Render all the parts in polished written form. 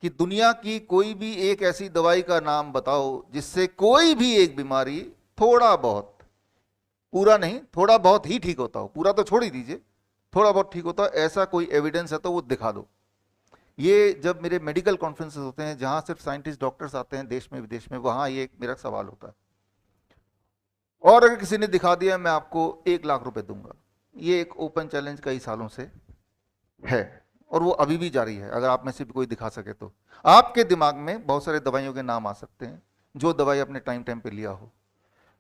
कि दुनिया की कोई भी एक ऐसी दवाई का नाम बताओ जिससे कोई भी एक बीमारी थोड़ा बहुत, पूरा नहीं, थोड़ा बहुत ही ठीक होता हो, पूरा तो छोड़ ही दीजिए, थोड़ा बहुत ठीक होता हो, ऐसा कोई एविडेंस है तो वो दिखा दो। ये जब मेरे मेडिकल कॉन्फ्रेंसेस होते हैं जहां सिर्फ साइंटिस्ट डॉक्टर्स आते हैं देश में विदेश में, वहां ये मेरा सवाल होता है। और अगर किसी ने दिखा दिया मैं आपको 1 लाख रुपए दूंगा। ये एक ओपन चैलेंज कई सालों से है और वो अभी भी जारी है। अगर आप में से भी कोई दिखा सके तो आपके दिमाग में बहुत सारे दवाइयों के नाम आ सकते हैं जो दवाई अपने टाइम टाइम पे लिया हो,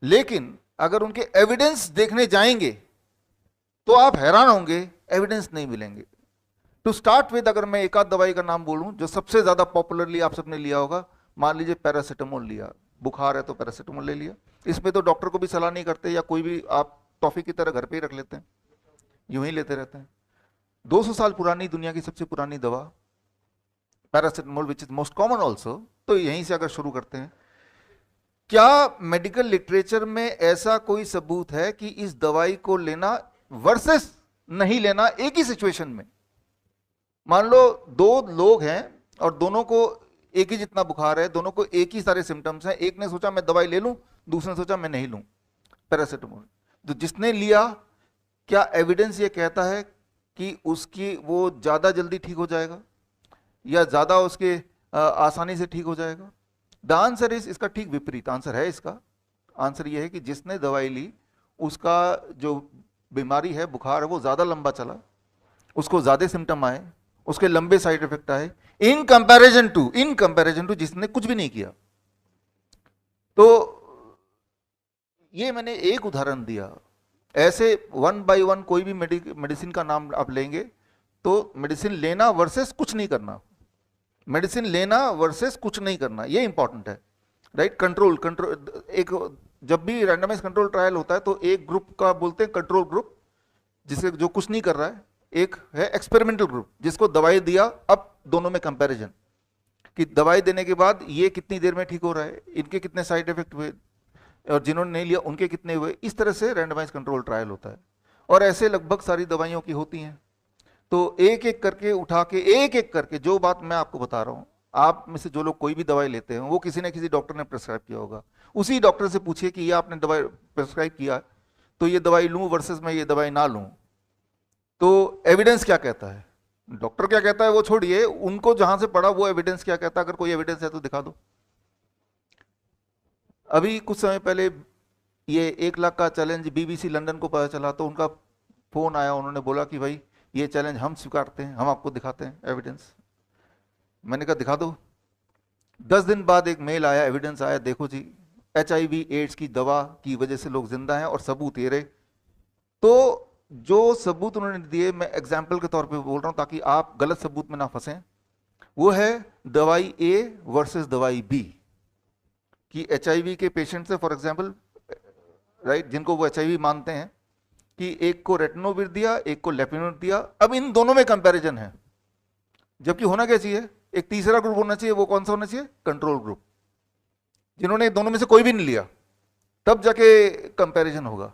लेकिन अगर उनके एविडेंस देखने जाएंगे तो आप हैरान होंगे, एविडेंस नहीं मिलेंगे। टू स्टार्ट विद, अगर मैं एक आध दवाई का नाम बोलूं जो सबसे ज्यादा पॉपुलरली आप सबने लिया होगा, मान लीजिए पैरासिटामोल लिया, बुखार है तो पैरासिटामोल ले लिया। इसमें तो डॉक्टर को भी सलाह नहीं करते, या कोई भी आप टॉफी की तरह घर पे ही रख लेते हैं, यूं ही लेते रहते हैं। 200 साल पुरानी, दुनिया की सबसे पुरानी दवा paracetamol, which is most common also. तो यहीं से अगर शुरू करते हैं, क्या मेडिकल लिटरेचर में ऐसा कोई सबूत है कि इस दवाई को लेना वर्सेस नहीं लेना एक ही सिचुएशन में? मान लो दो लोग हैं और दोनों को एक ही जितना बुखार है, दोनों को एक ही सारे सिम्टम्स हैं, एक ने सोचा मैं दवाई ले लूं, दूसरे ने सोचा मैं नहीं लूं पैरासिटामोल। तो जिसने लिया, क्या एविडेंस ये कहता है कि उसकी वो ज्यादा जल्दी ठीक हो जाएगा या ज्यादा उसके आसानी से ठीक हो जाएगा? द आंसर इज, इसका ठीक विपरीत आंसर है। इसका आंसर ये है कि जिसने दवाई ली उसका जो बीमारी है, बुखार है, वो ज्यादा लंबा चला, उसको ज्यादा सिम्टम आए, उसके लंबे साइड इफेक्ट आए, इन कंपैरिजन टू जिसने कुछ भी नहीं किया। तो ये मैंने एक उदाहरण दिया। ऐसे वन बाय वन कोई भी मेडिसिन का नाम आप लेंगे तो मेडिसिन लेना वर्सेस कुछ नहीं करना, मेडिसिन लेना वर्सेस कुछ नहीं करना, ये इंपॉर्टेंट है, राइट? कंट्रोल एक, जब भी रैंडमाइज कंट्रोल ट्रायल होता है तो एक ग्रुप का बोलते हैं कंट्रोल ग्रुप, जिसे जो कुछ नहीं कर रहा है, एक है एक्सपेरिमेंटल ग्रुप जिसको दवाई दिया। अब दोनों में कंपैरिजन कि दवाई देने के बाद ये कितनी देर में ठीक हो रहा है, इनके कितने साइड इफेक्ट हुए, और जिन्होंने नहीं लिया उनके कितने हुए। इस तरह से रैंडमाइज कंट्रोल ट्रायल होता है और ऐसे लगभग सारी दवाइयों की होती हैं। तो एक एक करके उठा के, एक एक करके, जो बात मैं आपको बता रहा हूं, आप में से जो लोग कोई भी दवाई लेते हैं वो किसी न किसी डॉक्टर ने प्रेस्क्राइब किया होगा। उसी डॉक्टर से पूछिए कि ये आपने दवाई प्रेस्क्राइब किया तो ये दवाई लूं वर्सेस मैं ये दवाई ना लूं, तो एविडेंस क्या कहता है? डॉक्टर क्या कहता है वो छोड़िए, उनको जहां से पढ़ा वो एविडेंस क्या कहता है? अगर कोई एविडेंस है तो दिखा दो। अभी कुछ समय पहले ये 1 लाख का चैलेंज बीबीसी लंदन को पता चला तो उनका फोन आया, उन्होंने बोला कि भाई ये चैलेंज हम स्वीकारते हैं, हम आपको दिखाते हैं एविडेंस। मैंने कहा दिखा दो। 10 दिन बाद एक मेल आया, एविडेंस आया, देखो जी HIV एड्स की दवा की वजह से लोग जिंदा हैं और सबूत ये रहे। तो जो सबूत उन्होंने दिए, मैं एग्जाम्पल के तौर पे बोल रहा हूं ताकि आप गलत सबूत में ना फंसें, वो है दवाई A वर्सेस दवाई B। कि HIV के पेशेंट से फॉर एग्जाम्पल, राइट, जिनको वो HIV मानते हैं, कि एक को रेटिनोविर दिया, एक को लेपिनोविर दिया। अब इन दोनों में कंपैरिजन है, जबकि होना क्या चाहिए? एक तीसरा ग्रुप होना चाहिए। वो कौन सा होना चाहिए? कंट्रोल ग्रुप, जिन्होंने दोनों में से कोई भी नहीं लिया, तब जाके कंपैरिजन होगा।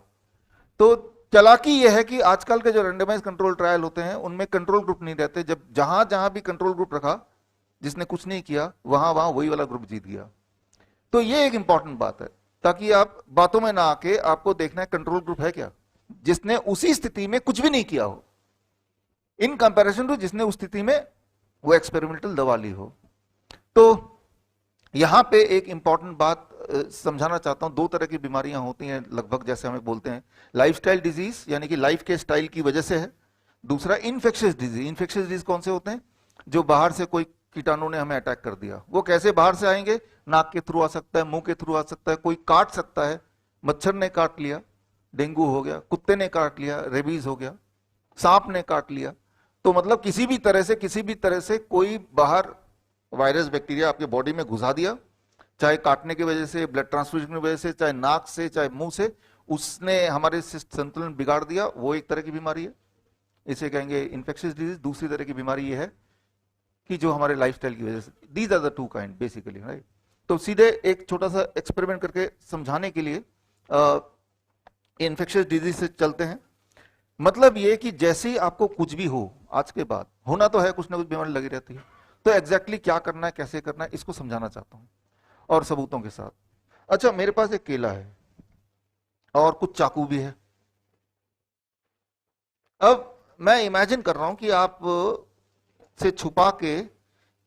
तो चालाकी यह है कि आजकल के जो रैंडमाइज कंट्रोल ट्रायल होते हैं उनमें कंट्रोल ग्रुप नहीं रहते। जब जहां जहां भी कंट्रोल ग्रुप रखा, जिसने कुछ नहीं किया, वहां वहां वही वाला ग्रुप जीत गया। तो ये एक इंपॉर्टेंट बात है, ताकि आप बातों में ना आके आपको देखना है कंट्रोल ग्रुप है क्या, जिसने उसी स्थिति में कुछ भी नहीं किया हो, इन कंपैरिजन टू जिसने उस स्थिति में वो एक्सपेरिमेंटल दवा ली हो। तो यहां पे एक इंपॉर्टेंट बात समझाना चाहता हूं। 2 तरह की बीमारियां होती हैं लगभग, जैसे हमें बोलते हैं लाइफस्टाइल डिजीज, यानी कि लाइफ के स्टाइल की वजह से है। दूसरा इन्फेक्शियस डिजीज। इन्फेक्शियस डिजीज कौन से होते हैं? जो बाहर से कोई कीटाणु ने हमें अटैक कर दिया। वो कैसे बाहर से आएंगे? नाक के थ्रू आ सकता है, मुंह के थ्रू आ सकता है, कोई काट सकता है, मच्छर ने काट लिया, डेंगू हो गया, कुत्ते ने काट लिया, रेबीज हो गया, सांप ने काट लिया। तो मतलब किसी भी तरह से कोई बाहर वायरस बैक्टीरिया आपके बॉडी में घुसा दिया, चाहे काटने की वजह से, ब्लड ट्रांसफ्यूजन की वजह से, चाहे नाक से, चाहे मुंह से, उसने हमारे संतुलन बिगाड़ दिया। वो एक तरह की बीमारी है, इसे कहेंगे इन्फेक्शियस डिजीज। दूसरी तरह की बीमारी ये है कि जो हमारे लाइफस्टाइल की वजह से। These are the 2 kind basically, right? तो सीधे एक छोटा सा एक्सपेरिमेंट करके समझाने के लिए इन्फेक्शियस डिजीज से चलते हैं। मतलब ये कि जैसे ही आपको कुछ भी हो, आज के बाद होना तो है, कुछ ना कुछ बीमारी लगी रहती है, तो एग्जैक्टली क्या करना है, कैसे करना है, इसको समझाना चाहता हूं और सबूतों के साथ। अच्छा, मेरे पास एक केला है और कुछ चाकू भी है। अब मैं इमेजिन कर रहा हूं कि आप से छुपा के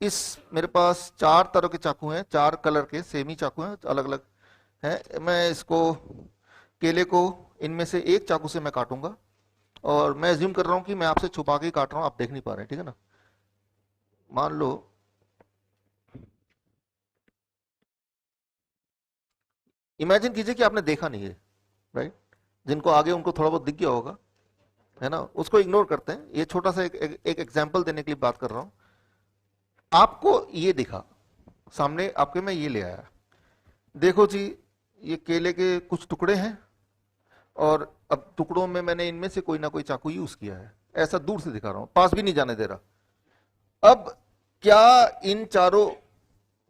इस, मेरे पास 4 तरह के चाकू हैं, 4 कलर के सेम ही चाकू हैं, अलग अलग हैं। मैं इसको, केले को इनमें से एक चाकू से मैं काटूंगा और मैं अज्यूम कर रहा हूं कि मैं आपसे छुपा के ही काट रहा हूं, आप देख नहीं पा रहे हैं, ठीक है ना। मान लो इमेजिन कीजिए कि आपने देखा नहीं है, राइट। जिनको आगे उनको थोड़ा बहुत दिख गया होगा, है ना, उसको इग्नोर करते हैं। ये छोटा सा एक एग्जाम्पल देने के लिए बात कर रहा हूं। आपको ये दिखा सामने आपके, में ये ले आया, देखो जी ये केले के कुछ टुकड़े हैं और अब टुकड़ों में मैंने इनमें से कोई ना कोई चाकू यूज किया है, ऐसा दूर से दिखा रहा हूं, पास भी नहीं जाने दे रहा। अब क्या इन चारों,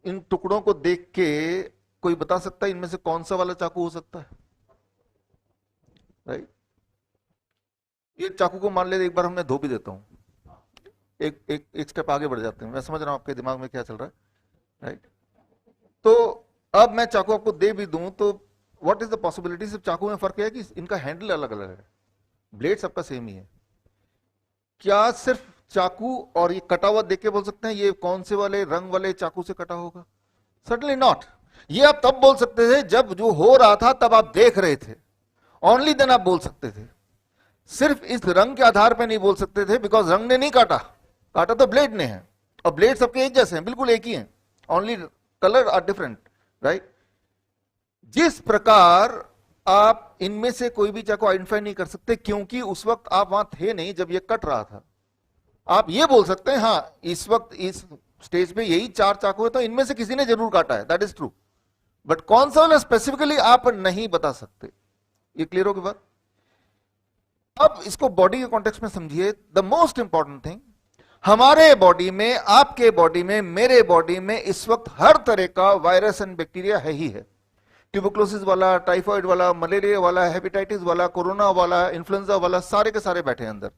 इन टुकड़ों को देख के कोई बता सकता है इनमें से कौन सा वाला चाकू हो सकता है, राइट। ये चाकू को मान ले एक बार हमने धो भी देता हूं, एक स्टेप आगे बढ़ जाते हैं, मैं समझ रहा हूं आपके दिमाग में क्या चल रहा है, राइट। तो अब मैं चाकू आपको दे भी दूं तो व्हाट इज द पॉसिबिलिटी, सिर्फ चाकू में फर्क है कि इनका हैंडल अलग अलग है, ब्लेड सबका सेम ही है। क्या सिर्फ चाकू और ये कटा हुआ देख के बोल सकते हैं ये कौन से वाले रंग वाले चाकू से कटा होगा? Certainly not. ये आप तब बोल सकते थे जब जो हो रहा था तब आप देख रहे थे, ओनली देन आप बोल सकते थे। सिर्फ इस रंग के आधार पर नहीं बोल सकते थे, बिकॉज रंग ने नहीं काटा, काटा तो ब्लेड ने है, और ब्लेड सबके एक जैसे हैं, बिल्कुल एक ही हैं, only colour are different, right. जिस प्रकार आप इनमें से कोई भी चाकू आइडेंटिफाई नहीं कर सकते क्योंकि उस वक्त आप वहां थे नहीं जब ये कट रहा था। आप ये बोल सकते हैं हाँ इस वक्त इस स्टेज पे यही 4 चाकू है तो इनमें से किसी ने जरूर काटा है, दैट इज ट्रू, बट कौन सा वाला स्पेसिफिकली आप नहीं बता सकते। ये क्लियर होगी बात? अब इसको बॉडी के कॉन्टेक्स्ट में समझिए। द मोस्ट इंपॉर्टेंट थिंग, हमारे बॉडी में, आपके बॉडी में, मेरे बॉडी में इस वक्त हर तरह का वायरस एंड बैक्टीरिया है ही है। ट्यूबरकुलोसिस वाला, टाइफाइड वाला, मलेरिया वाला, हेपेटाइटिस वाला, कोरोना वाला, इन्फ्लुएंजा वाला, सारे के सारे बैठे हैं अंदर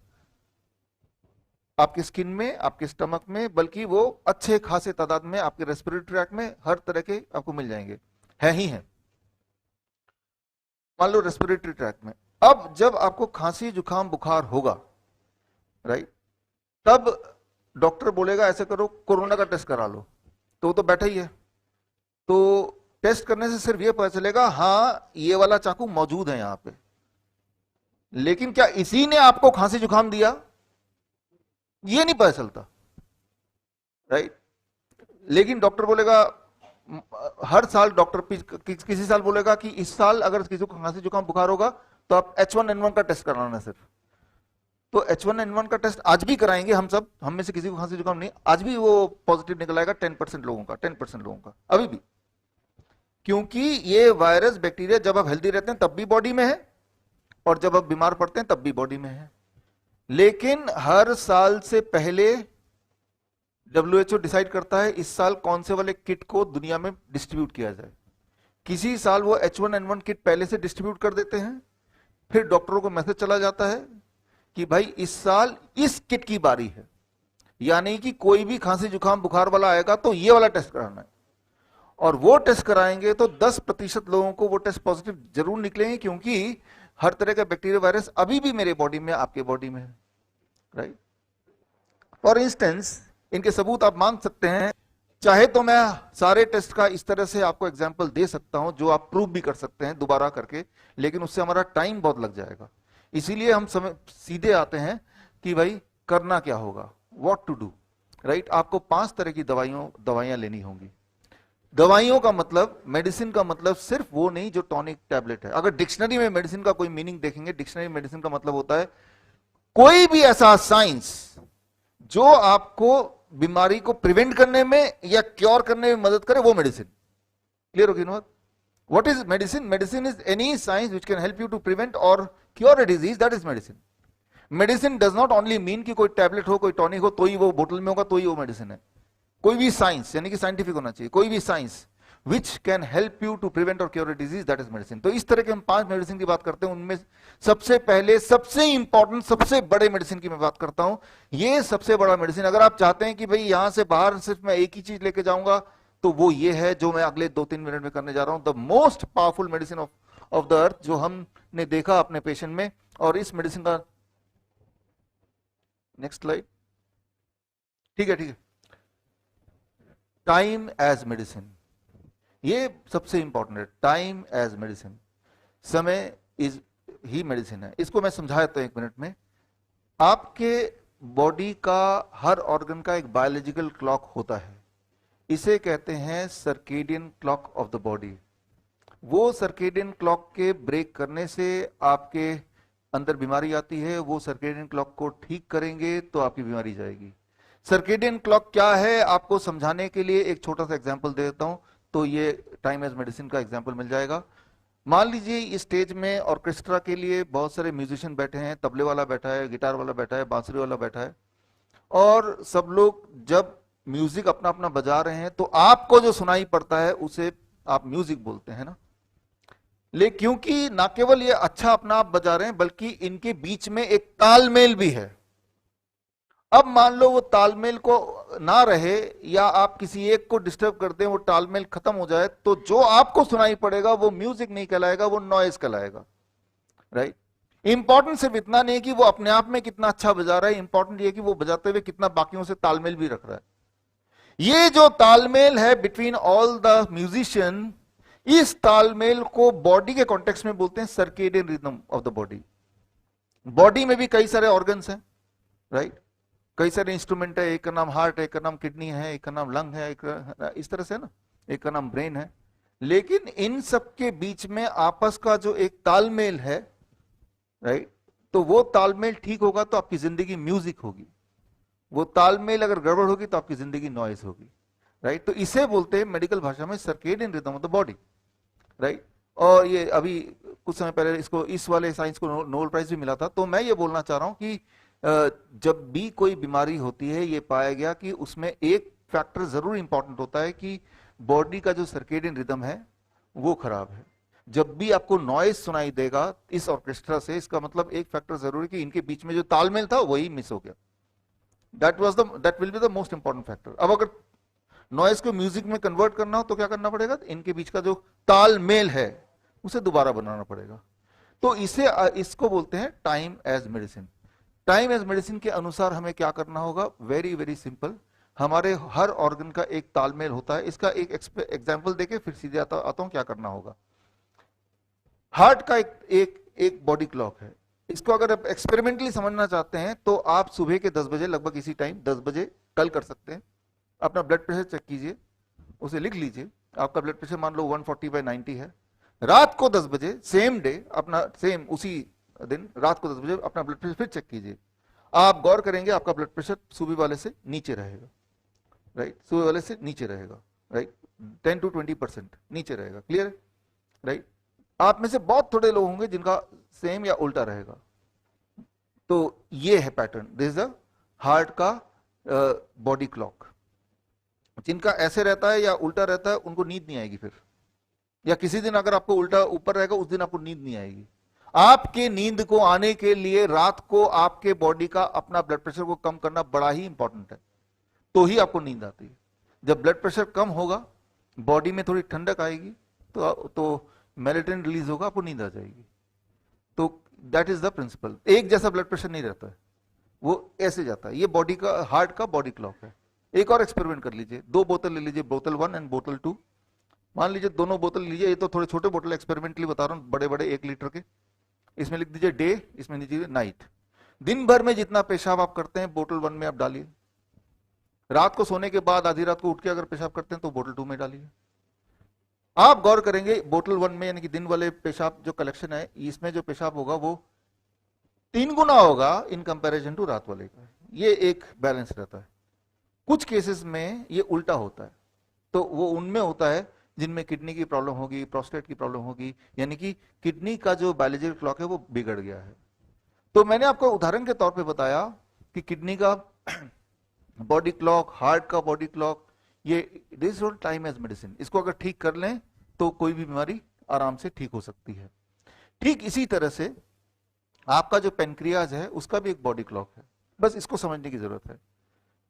आपकी स्किन में, आपके स्टमक में, बल्कि वो अच्छे खासे तादाद में आपके रेस्पिरेटरी ट्रैक्ट में, हर तरह के आपको मिल जाएंगे, है ही है। मान लो रेस्पिरेटरी ट्रैक्ट में, अब जब आपको खांसी जुकाम बुखार होगा, राइट, तब डॉक्टर बोलेगा ऐसे करो, कोरोना का टेस्ट करा लो, तो वो तो बैठा ही है। तो टेस्ट करने से सिर्फ ये पता चलेगा हाँ ये वाला चाकू मौजूद है यहां पे, लेकिन क्या इसी ने आपको खांसी जुकाम दिया, ये नहीं पता चलता, राइट। लेकिन डॉक्टर बोलेगा, हर साल डॉक्टर किसी साल बोलेगा कि इस साल अगर किसी को खांसी जुकाम बुखार होगा तो आप H1N1 का टेस्ट कराना सिर्फ। तो H1N1 का टेस्ट आज भी कराएंगे हम सब, हम में से किसी को खांसी जुकाम नहीं, आज भी वो पॉजिटिव निकल आएगा 10% लोगों का, 10% लोगों का अभी भी, क्योंकि ये वायरस बैक्टीरिया जब आप हेल्दी रहते हैं तब भी बॉडी में है और जब आप बीमार पड़ते हैं तब भी बॉडी में है। लेकिन हर साल से पहले WHO डिसाइड करता है इस साल कौन से वाले किट को दुनिया में डिस्ट्रीब्यूट किया जाए। किसी साल वो H1N1 किट पहले से डिस्ट्रीब्यूट कर देते हैं, फिर डॉक्टरों को मैसेज चला जाता है कि भाई इस साल इस किट की बारी है, यानी कि कोई भी खांसी जुकाम बुखार वाला आएगा तो ये वाला टेस्ट कराना है, और वो टेस्ट कराएंगे तो 10% लोगों को वो टेस्ट पॉजिटिव जरूर निकलेंगे, क्योंकि हर तरह का बैक्टीरिया वायरस अभी भी मेरे बॉडी में, आपके बॉडी में है, राइट। फॉर इंस्टेंस, इनके सबूत आप मांग सकते हैं, चाहे तो मैं सारे टेस्ट का इस तरह से आपको एग्जांपल दे सकता हूं जो आप प्रूव भी कर सकते हैं दोबारा करके, लेकिन उससे हमारा टाइम बहुत लग जाएगा। इसीलिए हम सीधे आते हैं कि भाई करना क्या होगा, व्हाट टू डू, राइट। आपको 5 तरह की दवाइयां लेनी होंगी। दवाइयों का मतलब, मेडिसिन का मतलब सिर्फ वो नहीं जो टॉनिक टैबलेट है। अगर डिक्शनरी में मेडिसिन का कोई मीनिंग देखेंगे, डिक्शनरी मेडिसिन का मतलब होता है कोई भी ऐसा साइंस जो आपको बीमारी को प्रिवेंट करने में या क्योर करने में मदद करे, वो मेडिसिन। क्लियर होगी ना? What is medicine? Medicine is any science which can help you to prevent or cure a disease, that is medicine. Medicine does not only mean कि कोई टैबलेट हो, कोई टॉनिक हो तो ही वो बोतल में होगा तो ही वो मेडिसिन है। कोई भी साइंस, यानी कि साइंटिफिक होना चाहिए, कोई भी science which can help you to prevent or cure a disease, that is medicine. तो इस तरह के हम 5 मेडिसिन की बात करते हैं, उनमें सबसे पहले सबसे इंपॉर्टेंट सबसे बड़े मेडिसिन की मैं बात करता हूं। ये सबसे बड़ा मेडिसिन, अगर आप चाहते हैं कि भाई यहां से बाहर सिर्फ मैं एक ही चीज लेके जाऊंगा, तो वो ये है जो मैं अगले 2-3 मिनट में करने जा रहा हूं, the most powerful medicine of the earth, जो हमने देखा अपने पेशेंट में। और इस मेडिसिन का नेक्स्ट स्लाइड, ठीक है, टाइम एज मेडिसिन, ये सबसे इंपॉर्टेंट है। टाइम एज मेडिसिन, समय इज ही मेडिसिन है। इसको मैं समझा देता हूं 1 मिनट में। आपके बॉडी का हर ऑर्गन का एक बायोलॉजिकल क्लॉक होता है, इसे कहते हैं circadian clock of the body. वो सर्केडियन क्लॉक के ब्रेक करने से आपके अंदर बीमारी आती है, वो सर्केडियन क्लॉक को ठीक करेंगे तो आपकी बीमारी जाएगी। सर्केडियन क्लॉक क्या है, आपको समझाने के लिए एक छोटा सा एग्जांपल दे देता हूं, तो ये टाइम एज मेडिसिन का एग्जांपल मिल जाएगा। मान लीजिए इस स्टेज में ऑर्केस्ट्रा के लिए बहुत सारे म्यूजिशियन बैठे हैं, तबले वाला बैठा है, गिटार वाला बैठा है, बांसुरी वाला बैठा है, और सब लोग जब म्यूजिक अपना अपना बजा रहे हैं तो आपको जो सुनाई पड़ता है उसे आप म्यूजिक बोलते हैं ना। लेकिन क्योंकि ना केवल ये अच्छा अपना आप बजा रहे हैं, बल्कि इनके बीच में एक तालमेल भी है। अब मान लो वो तालमेल को ना रहे, या आप किसी एक को डिस्टर्ब कर दें, वो तालमेल खत्म हो जाए, तो जो आपको सुनाई पड़ेगा वो म्यूजिक नहीं कहलाएगा, वो नॉइज कहलाएगा, राइट। इंपॉर्टेंट सिर्फ इतना नहीं कि वो अपने आप में कितना अच्छा बजा रहा है, इंपॉर्टेंट ये कि वो बजाते हुए कितना बाकियों से तालमेल भी रख रहा है। ये जो तालमेल है बिटवीन ऑल द म्यूजिशियन, इस तालमेल को बॉडी के कॉन्टेक्स्ट में बोलते हैं circadian rhythm of the body. Body में भी कई सारे ऑर्गन्स हैं, राइट, कई सारे इंस्ट्रूमेंट है, एक का नाम हार्ट है, एक का नाम किडनी है, एक का नाम लंग है, एक इस तरह से ना, एक का नाम ब्रेन है। लेकिन इन सब के बीच में आपस का जो एक तालमेल है, राइट, तो वो तालमेल ठीक होगा तो आपकी जिंदगी म्यूजिक होगी, वो तालमेल अगर गड़बड़ होगी तो आपकी जिंदगी नॉइज होगी, राइट। तो इसे बोलते हैं मेडिकल भाषा में circadian rhythm of the body, right. और ये अभी कुछ समय पहले इसको, इस वाले साइंस को नोबेल प्राइज भी मिला था। तो मैं ये बोलना चाह रहा हूं कि जब भी कोई बीमारी होती है, ये पाया गया कि उसमें एक फैक्टर जरूर इंपॉर्टेंट होता है कि बॉडी का जो सर्केडियन रिदम है वो खराब है। जब भी आपको नॉइज सुनाई देगा इस ऑर्केस्ट्रा से, इसका मतलब एक फैक्टर जरूर है कि इनके बीच में जो तालमेल था वही मिस हो गया। That will be the most important factor. अब अगर नॉइज को म्यूजिक में कन्वर्ट करना हो तो क्या करना पड़ेगा, इनके बीच का जो तालमेल है उसे दोबारा बनाना पड़ेगा। तो इसको बोलते हैं time as medicine. Time as medicine के अनुसार हमें क्या करना होगा, वेरी वेरी सिंपल। हमारे हर ऑर्गन का एक तालमेल होता है। इसका एक एग्जांपल देके फिर सीधे आता हूं क्या करना होगा। हार्ट का एक बॉडी क्लॉक है। इसको अगर आप एक्सपेरिमेंटली समझना चाहते हैं तो आप सुबह के 10 बजे, लगभग इसी टाइम 10 बजे कल कर सकते हैं, अपना ब्लड प्रेशर चेक कीजिए, उसे लिख लीजिए। आपका ब्लड प्रेशर मान लो 140/90 है। रात को 10 बजे सेम डे, अपना सेम उसी दिन रात को 10 बजे अपना ब्लड प्रेशर फिर चेक कीजिए। आप गौर करेंगे आपका ब्लड प्रेशर सुबह वाले से नीचे रहेगा, राइट, सुबह वाले से नीचे रहेगा, राइट, 10 to 20% नीचे रहेगा, क्लियर है, राइट। आप में से बहुत थोड़े लोग होंगे जिनका सेम या उल्टा रहेगा। तो ये है pattern, this is the heart का बॉडी क्लॉक। जिनका ऐसे रहता है या उल्टा रहता है उनको नींद नहीं आएगी फिर, या किसी दिन अगर आपको उल्टा ऊपर रहेगा उस दिन आपको नींद नहीं आएगी। आपके नींद को आने के लिए रात को आपके बॉडी का अपना ब्लड प्रेशर को कम करना बड़ा ही इंपॉर्टेंट है, तो ही आपको नींद आती है। जब ब्लड प्रेशर कम होगा, बॉडी में थोड़ी ठंडक आएगी, तो मेलेटोनिन रिलीज होगा, आपको नींद आ जाएगी। तो दैट इज द प्रिंसिपल। एक जैसा ब्लड प्रेशर नहीं रहता है, वो ऐसे जाता है। ये बॉडी का, हार्ट का बॉडी क्लॉक है। एक और एक्सपेरिमेंट कर लीजिए, 2 बोतल ले लीजिए, बोतल 1 एंड बोतल 2। मान लीजिए दोनों बोतल लीजिए, ये तो थोड़े छोटे बोतल एक्सपेरिमेंटली बता रहा हूं, बड़े बड़े 1 लीटर के। इसमें लिख दीजिए डे, इसमें लिख दीजिए नाइट। दिन भर में जितना पेशाब आप करते हैं बोतल 1 में आप डालिए। रात को सोने के बाद आधी रात को उठ के अगर पेशाब करते हैं तो बोतल 2 में डालिए। आप गौर करेंगे बोतल 1 में, यानी कि दिन वाले पेशाब जो कलेक्शन है, इसमें जो पेशाब होगा वो 3 गुना होगा इन कंपैरिजन टू रात वाले का। ये एक बैलेंस रहता है। कुछ केसेस में ये उल्टा होता है, तो वो उनमें होता है जिनमें किडनी की प्रॉब्लम होगी, प्रोस्टेट की प्रॉब्लम होगी, यानी कि किडनी का जो बायोलॉजिकल क्लॉक है वो बिगड़ गया है। तो मैंने आपको उदाहरण के तौर पे बताया कि किडनी का बॉडी क्लॉक, हार्ट का बॉडी क्लॉक, ये this role time as medicine, इसको अगर ठीक कर लें तो कोई भी बीमारी आराम से ठीक हो सकती है। ठीक इसी तरह से आपका जो पेनक्रियाज है उसका भी एक बॉडी क्लॉक है, बस इसको समझने की जरूरत है।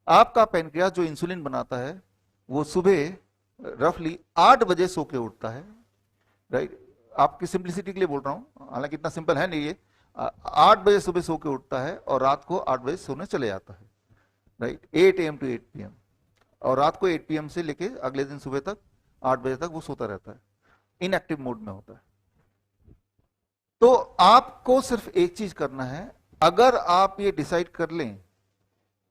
आपका पेनक्रियाज जो इंसुलिन बनाता है वो सुबह रफली 8 बजे सो के उठता है, राइट। आपकी सिंप्लिसिटी के लिए बोल रहा हूं, हालांकि इतना सिंपल है नहीं ये। 8 बजे सुबह सो के उठता है और रात को 8 बजे सोने चले जाता है, राइट, 8 AM to 8 PM, और रात को 8 PM से लेके अगले दिन सुबह तक 8 बजे तक वो सोता रहता है, इनएक्टिव मोड में होता है। तो आपको सिर्फ एक चीज करना है, अगर आप ये डिसाइड कर लें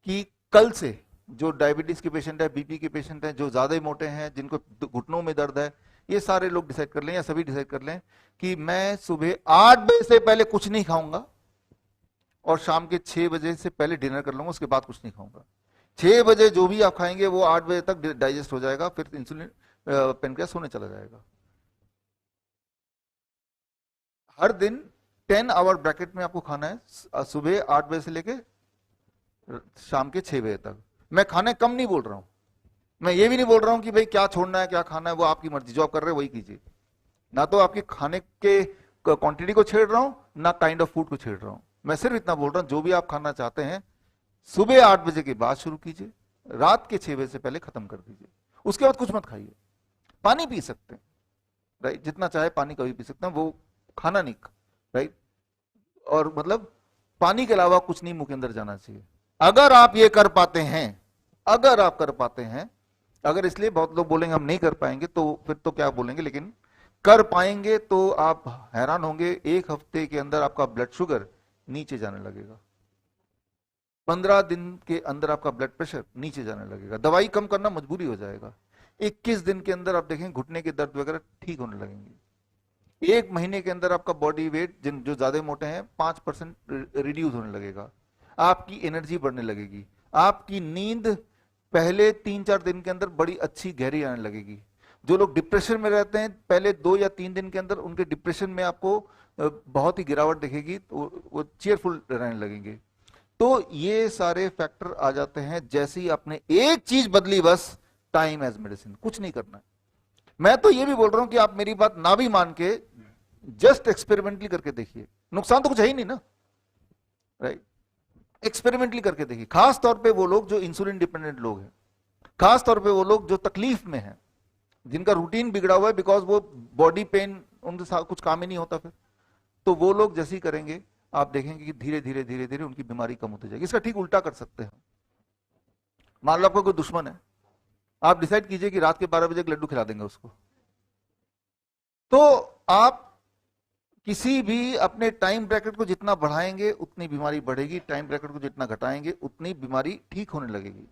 कि कल से जो डायबिटीज के पेशेंट है, बीपी के पेशेंट हैं, जो ज्यादा मोटे हैं, जिनको घुटनों में दर्द है, ये सारे लोग डिसाइड कर लें या सभी डिसाइड कर लें कि मैं सुबह 8 बजे से पहले कुछ नहीं खाऊंगा और शाम के 6 बजे से पहले डिनर कर लूंगा, उसके बाद कुछ नहीं खाऊंगा। 6 बजे जो भी आप खाएंगे वो 8 बजे तक डाइजेस्ट हो जाएगा, फिर इंसुलिन पेनक्रियास होने चला जाएगा। हर दिन 10 आवर ब्रैकेट में आपको खाना है, सुबह 8 बजे से लेके शाम के 6 बजे तक। मैं खाने कम नहीं बोल रहा हूं, मैं ये भी नहीं बोल रहा हूं कि भाई क्या छोड़ना है क्या खाना है वो आपकी मर्जी, जो आप कर रहे हैं वही कीजिए। ना तो आपके खाने के क्वांटिटी को छेड़ रहा हूं, ना काइंड ऑफ फूड को छेड़ रहा हूं। मैं सिर्फ इतना बोल रहा हूं जो भी आप खाना चाहते हैं सुबह 8 बजे के बाद शुरू कीजिए, रात के 6 बजे से पहले खत्म कर दीजिए। उसके बाद कुछ मत खाइए। पानी पी सकते हैं, राइट, जितना चाहे पानी कभी पी सकते हैं, वो खाना नहीं, राइट। और मतलब पानी के अलावा कुछ नहीं मुंह के अंदर जाना चाहिए। अगर आप ये कर पाते हैं, अगर आप कर पाते हैं, अगर इसलिए बहुत लोग बोलेंगे हम नहीं कर पाएंगे, तो फिर तो क्या बोलेंगे, लेकिन कर पाएंगे तो आप हैरान होंगे, 1 हफ्ते के अंदर आपका ब्लड शुगर नीचे जाने लगेगा, 15 दिन के अंदर आपका ब्लड प्रेशर नीचे जाने लगेगा, दवाई कम करना मजबूरी हो जाएगा, 21 दिन के अंदर आप देखेंगे घुटने के दर्द वगैरह ठीक होने लगेंगे, 1 महीने के अंदर आपका बॉडी वेट जो ज्यादा मोटे हैं 5% रिड्यूस होने लगेगा, आपकी एनर्जी बढ़ने लगेगी, आपकी नींद पहले 3-4 दिन के अंदर बड़ी अच्छी गहरी आने लगेगी। जो लोग डिप्रेशन में रहते हैं पहले 2 या 3 दिन के अंदर उनके डिप्रेशन में आपको बहुत ही गिरावट दिखेगी, तो वो चीयरफुल रहने लगेंगे। तो ये सारे फैक्टर आ जाते हैं जैसे ही आपने एक चीज बदली, बस टाइम एज मेडिसिन, कुछ नहीं करना है। मैं तो ये भी बोल रहा हूं कि आप मेरी बात ना भी मान के जस्ट एक्सपेरिमेंटली करके देखिए, नुकसान तो कुछ है ही नहीं ना, राइट। एक्सपेरिमेंटली करके देखिए, खास तौर पे वो लोग जो इंसुलिन डिपेंडेंट लोग हैं, खास तौर पे वो लोग जो तकलीफ में हैं, जिनका रूटीन बिगड़ा हुआ है, बिकॉज वो बॉडी पेन उनके साथ कुछ काम ही नहीं होता फिर, तो वो लोग जैसे ही करेंगे आप देखेंगे कि धीरे धीरे धीरे धीरे उनकी बीमारी कम होती जाएगी। इसका ठीक उल्टा कर सकते हैं। मान लो आपका कोई दुश्मन है, आप डिसाइड कीजिए कि रात के 12 बजे एक लड्डू खिला देंगे उसको, तो आप किसी भी अपने टाइम ब्रैकेट को जितना बढ़ाएंगे उतनी बीमारी बढ़ेगी, टाइम ब्रैकेट को जितना घटाएंगे उतनी बीमारी ठीक होने लगेगी।